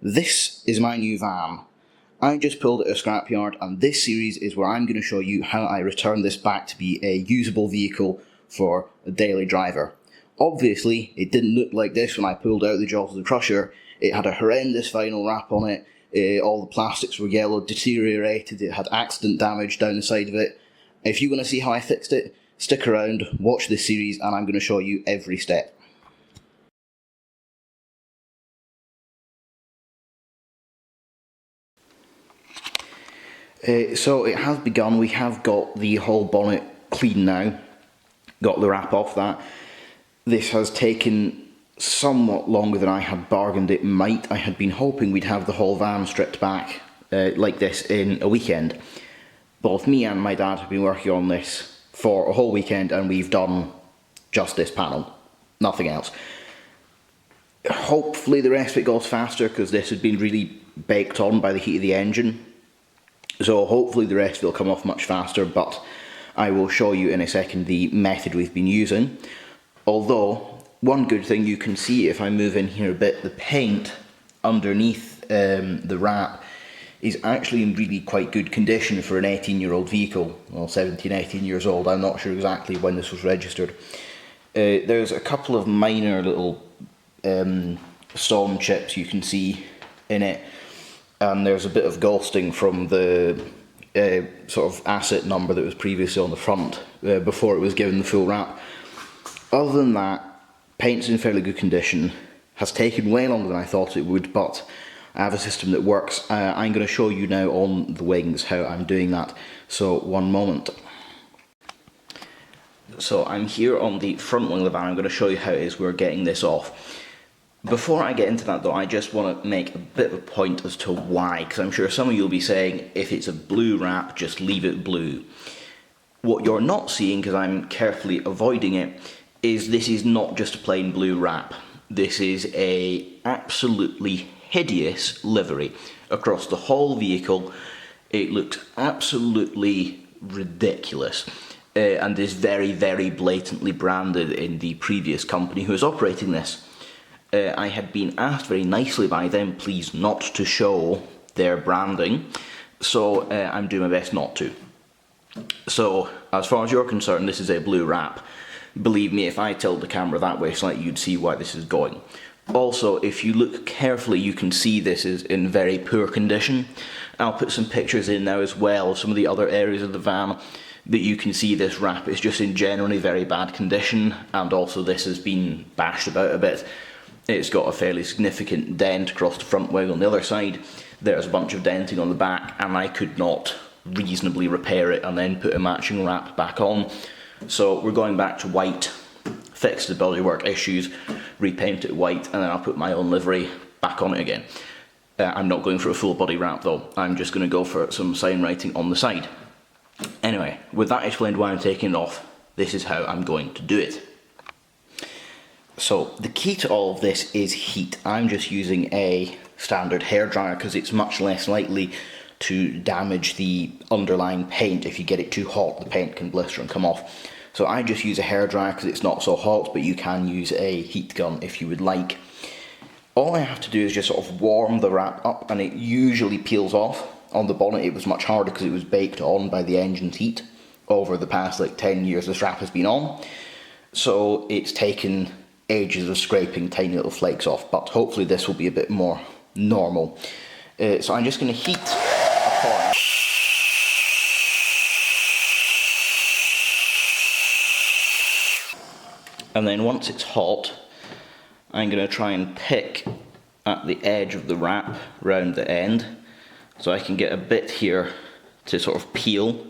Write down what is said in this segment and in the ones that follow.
This is my new van. I just pulled it at a scrapyard, and this series is where I'm going to show you how I return this back to be a usable vehicle for a daily driver. Obviously, it didn't look like this when I pulled out the jaws of the crusher. It had a horrendous vinyl wrap on it, all the plastics were yellow, deteriorated, it had accident damage down the side of it. If you want to see how I fixed it, stick around, watch this series, and I'm going to show you every step. So it has begun. We have got the whole bonnet clean now, got the wrap off that. This has taken somewhat longer than I had bargained it might. I had been hoping we'd have the whole van stripped back like this in a weekend. Both me and my dad have been working on this for a whole weekend, and we've done just this panel, nothing else. Hopefully the rest of it goes faster, because this has been really baked on by the heat of the engine. So hopefully the rest will come off much faster, but I will show you in a second the method we've been using. Although, one good thing you can see if I move in here a bit, the paint underneath the wrap is actually in really quite good condition for an 18-year-old vehicle. Well, 17, 18 years old, I'm not sure exactly when this was registered. There's a couple of minor little stone chips you can see in it. And there's a bit of ghosting from the sort of asset number that was previously on the front before it was given the full wrap. Other than that, paint's in fairly good condition. Has taken way longer than I thought it would, but I have a system that works. I'm going to show you now on the wings how I'm doing that. So one moment. So I'm here on the front wing of the van. I'm going to show you how it is we're getting this off. Before I get into that though, I just want to make a bit of a point as to why, because I'm sure some of you will be saying, if it's a blue wrap, just leave it blue. What you're not seeing, because I'm carefully avoiding it, is this is not just a plain blue wrap. This is a absolutely hideous livery across the whole vehicle. It looks absolutely ridiculous. And is very, very blatantly branded in the previous company who is operating this. I had been asked very nicely by them, please not to show their branding, so I'm doing my best not to. So, as far as you're concerned, this is a blue wrap. Believe me, if I tilt the camera that way slightly, you'd see why this is going. Also, if you look carefully, you can see this is in very poor condition. I'll put some pictures in now as well of some of the other areas of the van that you can see this wrap is just in generally very bad condition, and also this has been bashed about a bit. It's got a fairly significant dent across the front wing on the other side. There's a bunch of denting on the back, and I could not reasonably repair it and then put a matching wrap back on. So we're going back to white, fix the bodywork issues, repaint it white, and then I'll put my own livery back on it again. I'm not going for a full body wrap though, I'm just going to go for some sign writing on the side. Anyway, with that explained why I'm taking it off, this is how I'm going to do it. So the key to all of this is heat. I'm just using a standard hairdryer because it's much less likely to damage the underlying paint. If you get it too hot, the paint can blister and come off. So I just use a hairdryer because it's not so hot, but you can use a heat gun if you would like. All I have to do is just sort of warm the wrap up, and it usually peels off. On the bonnet it was much harder because it was baked on by the engine's heat. Over the past like 10 years this wrap has been on, so it's taken ages of scraping tiny little flakes off, but hopefully this will be a bit more normal. So I'm just going to heat a corner. And then once it's hot, I'm going to try and pick at the edge of the wrap round the end, so I can get a bit here to sort of peel.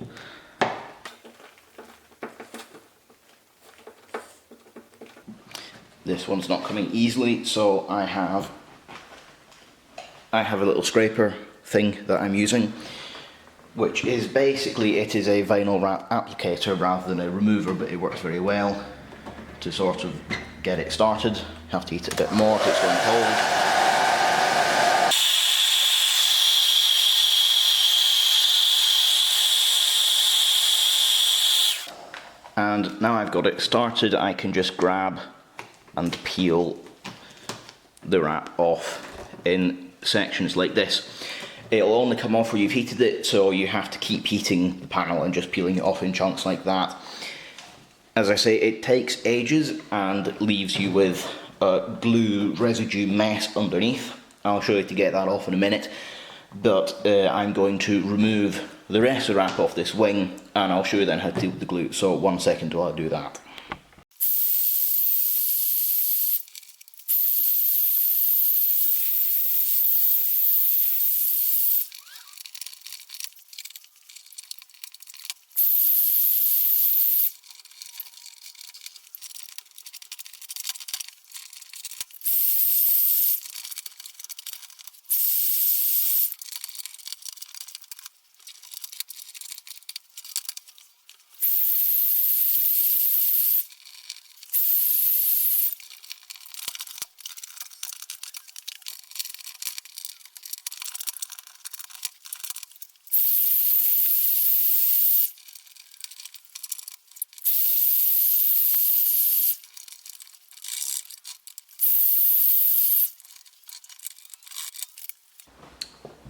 This one's not coming easily, so I have a little scraper thing that I'm using, which is basically, it is a vinyl wrap applicator rather than a remover, but it works very well to sort of get it started. Have to heat it a bit more because it's going cold. And now I've got it started, I can just grab and peel the wrap off in sections like this. It'll only come off where you've heated it, so you have to keep heating the panel and just peeling it off in chunks like that. As I say, it takes ages and leaves you with a glue residue mess underneath. I'll show you to get that off in a minute, but I'm going to remove the rest of the wrap off this wing, and I'll show you then how to deal with the glue. So 1 second while I do that.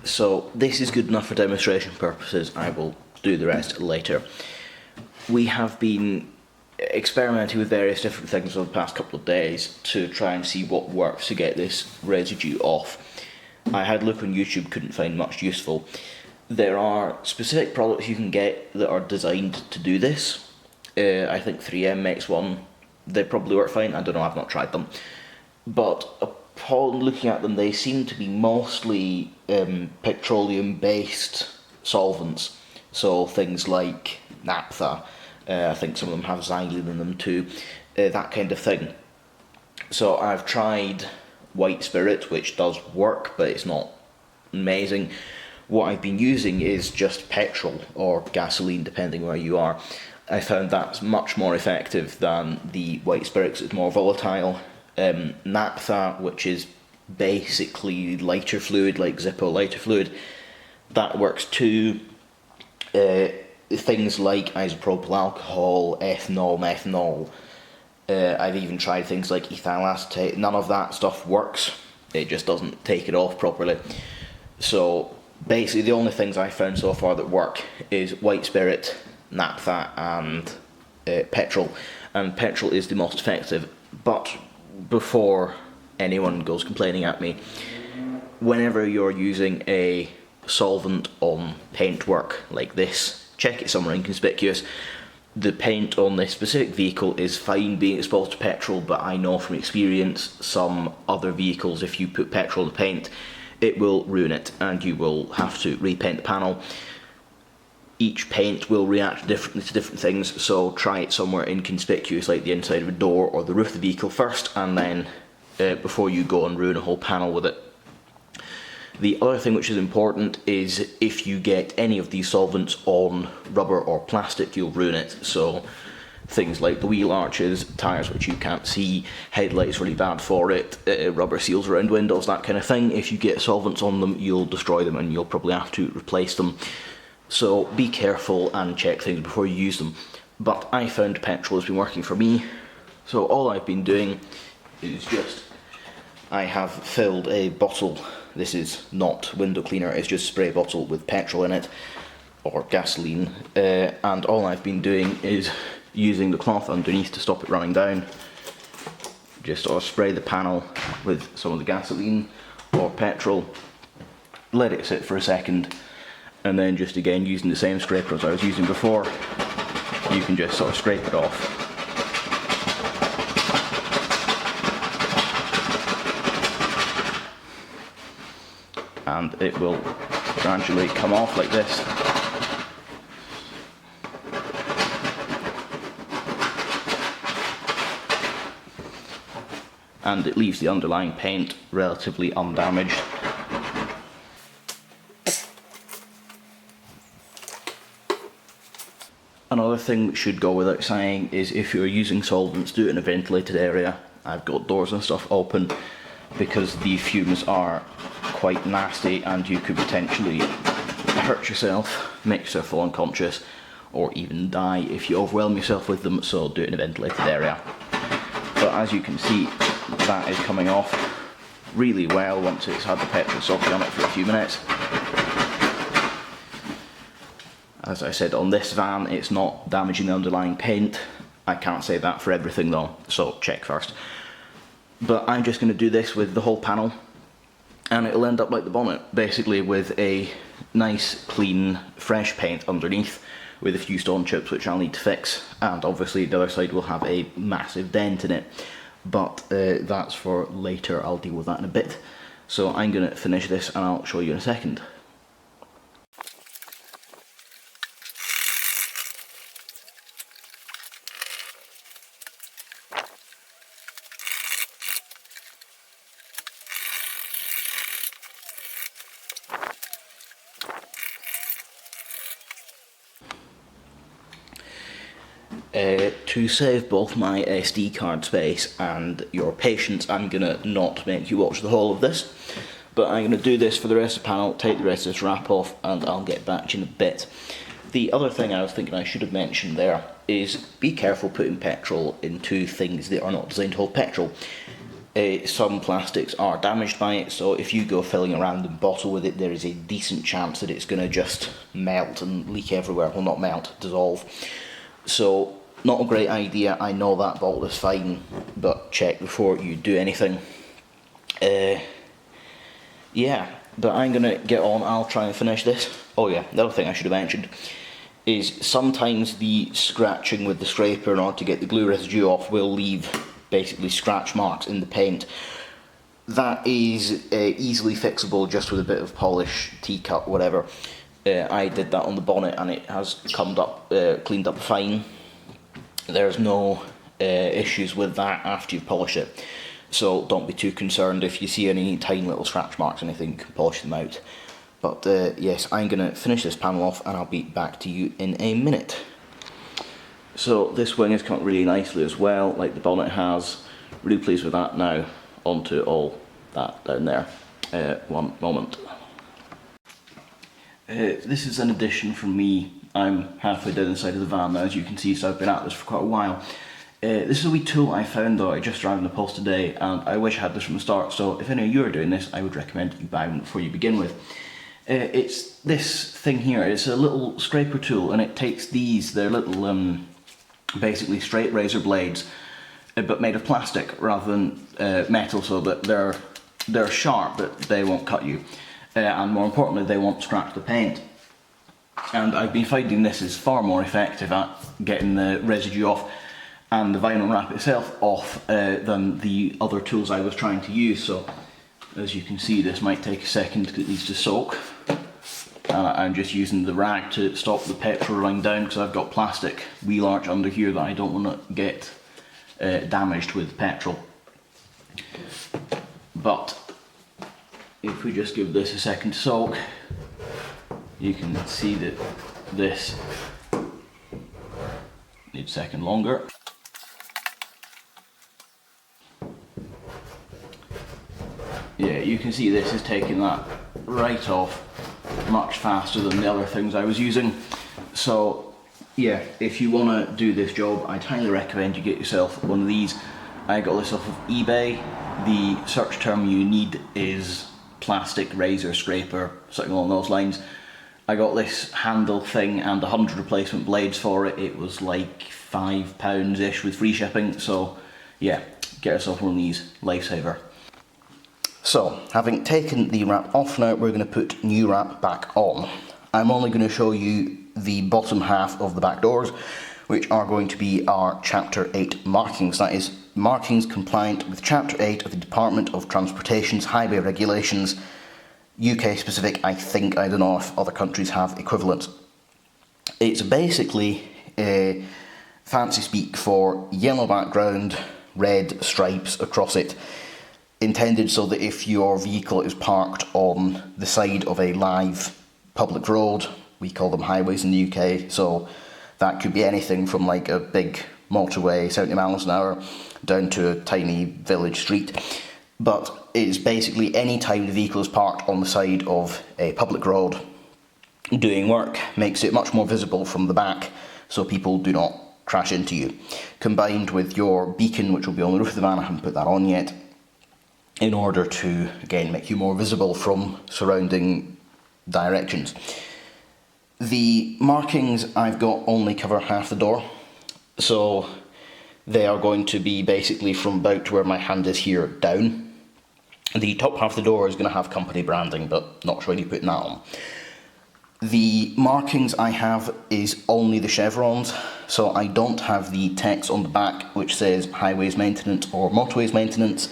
So this is good enough for demonstration purposes. I will do the rest later. We have been experimenting with various different things over the past couple of days to try and see what works to get this residue off. I had a look on YouTube, couldn't find much useful. There are specific products you can get that are designed to do this. I think 3M makes one. They probably work fine. I don't know, I've not tried them. But upon looking at them, they seem to be mostly petroleum-based solvents. So things like naphtha, I think some of them have xylene in them too, that kind of thing. So I've tried white spirit, which does work, but it's not amazing. What I've been using is just petrol or gasoline, depending where you are. I found that's much more effective than the white spirit because it's more volatile. Naphtha, which is basically lighter fluid, like Zippo lighter fluid, that works too. Things like isopropyl alcohol, ethanol, methanol, I've even tried things like ethyl acetate. None of that stuff works. It just doesn't take it off properly. So basically the only things I've found so far that work is white spirit, naphtha and petrol. And petrol is the most effective. But before anyone goes complaining at me, whenever you're using a solvent on paintwork like this, check it somewhere inconspicuous. The paint on this specific vehicle is fine being exposed to petrol, but I know from experience some other vehicles, if you put petrol in the paint, it will ruin it and you will have to repaint the panel. Each paint will react differently to different things, so try it somewhere inconspicuous like the inside of a door or the roof of the vehicle first, and then before you go and ruin a whole panel with it. The other thing which is important is if you get any of these solvents on rubber or plastic, you'll ruin it. So things like the wheel arches, tyres which you can't see, headlights really bad for it, rubber seals around windows, that kind of thing. If you get solvents on them, you'll destroy them and you'll probably have to replace them. So be careful and check things before you use them. But I found petrol has been working for me. So all I've been doing is I have filled a bottle. This is not window cleaner, it's just spray bottle with petrol in it, or gasoline, and all I've been doing is using the cloth underneath to stop it running down. Just sort of spray the panel with some of the gasoline or petrol, let it sit for a second, and then just again using the same scraper as I was using before, you can just sort of scrape it off. And it will gradually come off like this. And it leaves the underlying paint relatively undamaged. Another thing that should go without saying is if you're using solvents, do it in a ventilated area. I've got doors and stuff open because the fumes are quite nasty and you could potentially hurt yourself, make yourself fall unconscious, or even die if you overwhelm yourself with them, so do it in a ventilated area. But as you can see, that is coming off. really well once it's had the petrol soaking on it for a few minutes. As I said, on this van it's not damaging the underlying paint. I can't say that for everything though, so check first. But I'm just going to do this with the whole panel, and it'll end up like the bonnet, basically with a nice clean fresh paint underneath with a few stone chips which I'll need to fix, and obviously the other side will have a massive dent in it, but that's for later. I'll deal with that in a bit. So I'm going to finish this and I'll show you in a second. To save both my SD card space and your patience, I'm going to not make you watch the whole of this, but I'm going to do this for the rest of the panel, take the rest of this wrap off, and I'll get back to you in a bit. The other thing I was thinking I should have mentioned there is be careful putting petrol into things that are not designed to hold petrol. Some plastics are damaged by it, so if you go filling a random bottle with it, there is a decent chance that it's going to just melt and leak everywhere. Well, not melt, dissolve. So, not a great idea. I know that bottle is fine, but check before you do anything. Yeah, but I'm going to get on. I'll try and finish this. Oh yeah, the other thing I should have mentioned is sometimes the scratching with the scraper in order to get the glue residue off will leave basically scratch marks in the paint. That is easily fixable just with a bit of polish, teacup, whatever. I did that on the bonnet and it has cleaned up fine. There's no issues with that after you've polished it, so don't be too concerned if you see any tiny little scratch marks or anything. You can polish them out. But yes, I'm going to finish this panel off and I'll be back to you in a minute. So this wing has come up really nicely as well, like the bonnet has. Really pleased with that. Now onto all that down there. One moment. This is an addition from me. I'm halfway down the side of the van now, as you can see, so I've been at this for quite a while. This is a wee tool I found though. I just arrived in the post today, and I wish I had this from the start, so if any of you are doing this, I would recommend you buy one before you begin with. It's this thing here. It's a little scraper tool, and it takes these, they're little basically straight razor blades, but made of plastic rather than metal, so that they're sharp but they won't cut you. And more importantly, they won't scratch the paint. And I've been finding this is far more effective at getting the residue off and the vinyl wrap itself off than the other tools I was trying to use. So as you can see, this might take a second because it needs to soak. And I'm just using the rag to stop the petrol running down because I've got plastic wheel arch under here that I don't want to get damaged with petrol. But if we just give this a second to soak, you can see that this needs a second longer. Yeah, you can see this is taking that right off much faster than the other things I was using. So yeah, if you want to do this job, I'd highly recommend you get yourself one of these. I got this off of eBay. The search term you need is plastic razor scraper, something along those lines. I got this handle thing and 100 replacement blades for it. It was like £5-ish with free shipping, so yeah, get yourself one of these, lifesaver. So, having taken the wrap off now, we're going to put new wrap back on. I'm only going to show you the bottom half of the back doors, which are going to be our Chapter 8 markings. That is, markings compliant with Chapter 8 of the Department of Transportation's Highway Regulations, UK specific. I don't know if other countries have equivalent. It's basically a fancy speak for yellow background, red stripes across it, intended so that if your vehicle is parked on the side of a live public road, we call them highways in the UK, so that could be anything from like a big motorway, 70 miles an hour, down to a tiny village street. But it's basically any time the vehicle is parked on the side of a public road doing work, makes it much more visible from the back so people do not crash into you. Combined with your beacon, which will be on the roof of the van, I haven't put that on yet, in order to, again, make you more visible from surrounding directions. The markings I've got only cover half the door, so they are going to be basically from about where my hand is here down. The top half of the door is going to have company branding, but not sure when you're putting that on. The markings I have is only the chevrons, so I don't have the text on the back which says highways maintenance or motorways maintenance,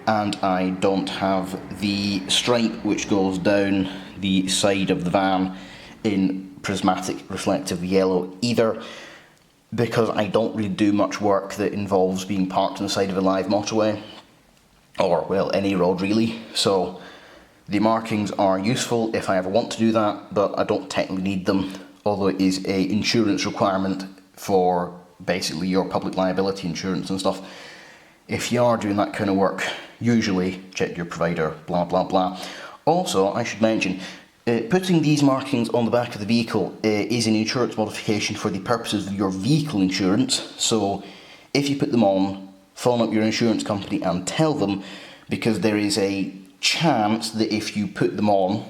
and I don't have the stripe which goes down the side of the van in prismatic reflective yellow either, because I don't really do much work that involves being parked on the side of a live motorway, or, well, any road really, so the markings are useful if I ever want to do that, but I don't technically need them, although it is a insurance requirement for basically your public liability insurance and stuff. If you are doing that kind of work, usually check your provider, blah blah blah. Also, I should mention, putting these markings on the back of the vehicle is an insurance modification for the purposes of your vehicle insurance, so if you put them on, phone up your insurance company and tell them, because there is a chance that if you put them on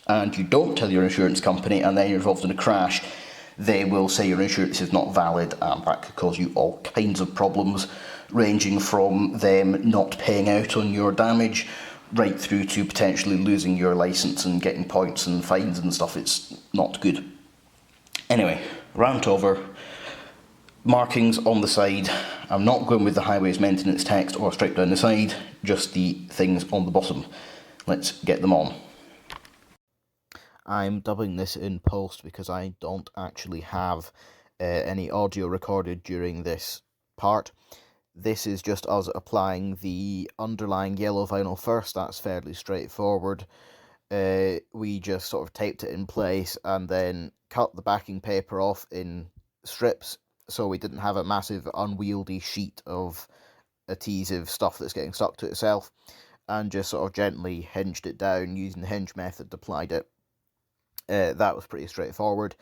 and you don't tell your insurance company and then you're involved in a crash, they will say your insurance is not valid, and that could cause you all kinds of problems, ranging from them not paying out on your damage right through to potentially losing your licence and getting points and fines and stuff. It's not good. Anyway, rant over. Markings on the side. I'm not going with the highways maintenance text or stripe down the side, just the things on the bottom. Let's get them on. I'm dubbing this in post because I don't actually have any audio recorded during this part. This is just us applying the underlying yellow vinyl first. That's fairly straightforward. We just sort of taped it in place and then cut the backing paper off in strips, so we didn't have a massive unwieldy sheet of adhesive stuff that's getting stuck to itself, and just sort of gently hinged it down using the hinge method, applied it. That was pretty straightforward.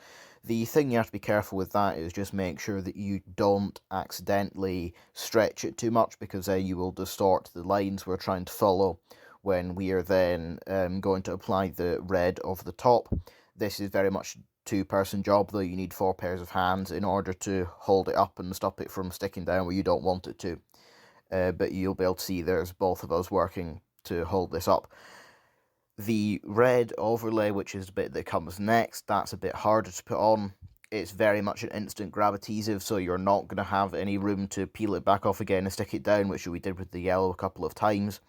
The thing you have to be careful with that is just make sure that you don't accidentally stretch it too much, because then you will distort the lines we're trying to follow when we are then going to apply the red over the top. This is very much a two-person job, though. You need 4 pairs of hands in order to hold it up and stop it from sticking down where you don't want it to. But you'll be able to see there's both of us working to hold this up. The red overlay, which is the bit that comes next, that's a bit harder to put on. It's very much an instant grab adhesive, so you're not going to have any room to peel it back off again and stick it down, which we did with the yellow a couple of times.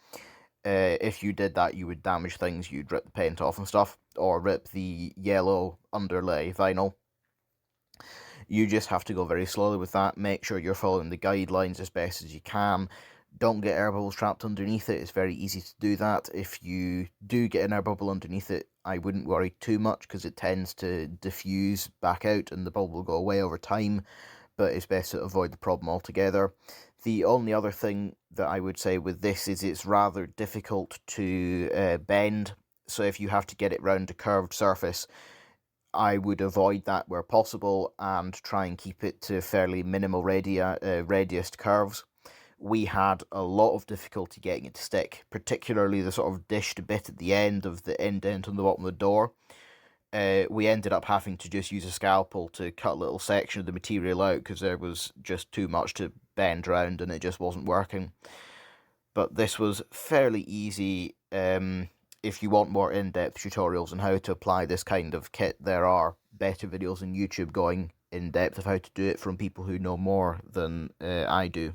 If you did that, you would damage things. You'd rip the paint off and stuff, or rip the yellow underlay vinyl. You just have to go very slowly with that. Make sure you're following the guidelines as best as you can. Don't get air bubbles trapped underneath it. It's very easy to do that. If you do get an air bubble underneath it, I wouldn't worry too much, because it tends to diffuse back out and the bubble will go away over time, but it's best to avoid the problem altogether. The only other thing that I would say with this is it's rather difficult to bend, so if you have to get it round a curved surface, I would avoid that where possible and try and keep it to fairly minimal radius curves. We had a lot of difficulty getting it to stick, particularly the sort of dished bit at the end of the indent on the bottom of the door. We ended up having to just use a scalpel to cut a little section of the material out, because there was just too much to bend round and it just wasn't working. But this was fairly easy. If you want more in-depth tutorials on how to apply this kind of kit, there are better videos on YouTube going in-depth of how to do it from people who know more than I do.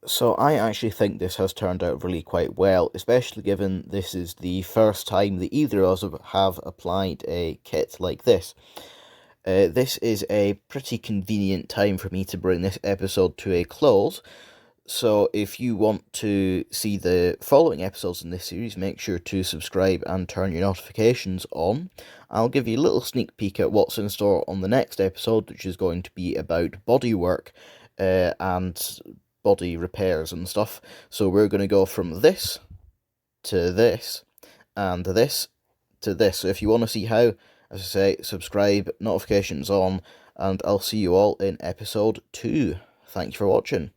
So I actually think this has turned out really quite well, especially given this is the first time that either of us have applied a kit like this. This is a pretty convenient time for me to bring this episode to a close, so if you want to see the following episodes in this series, make sure to subscribe and turn your notifications on. I'll give you a little sneak peek at what's in store on the next episode, which is going to be about bodywork and body repairs and stuff. So we're going to go from this to this and this to this. So if you want to see how, as I say, subscribe, notifications on, and I'll see you all in episode 2. Thank you for watching.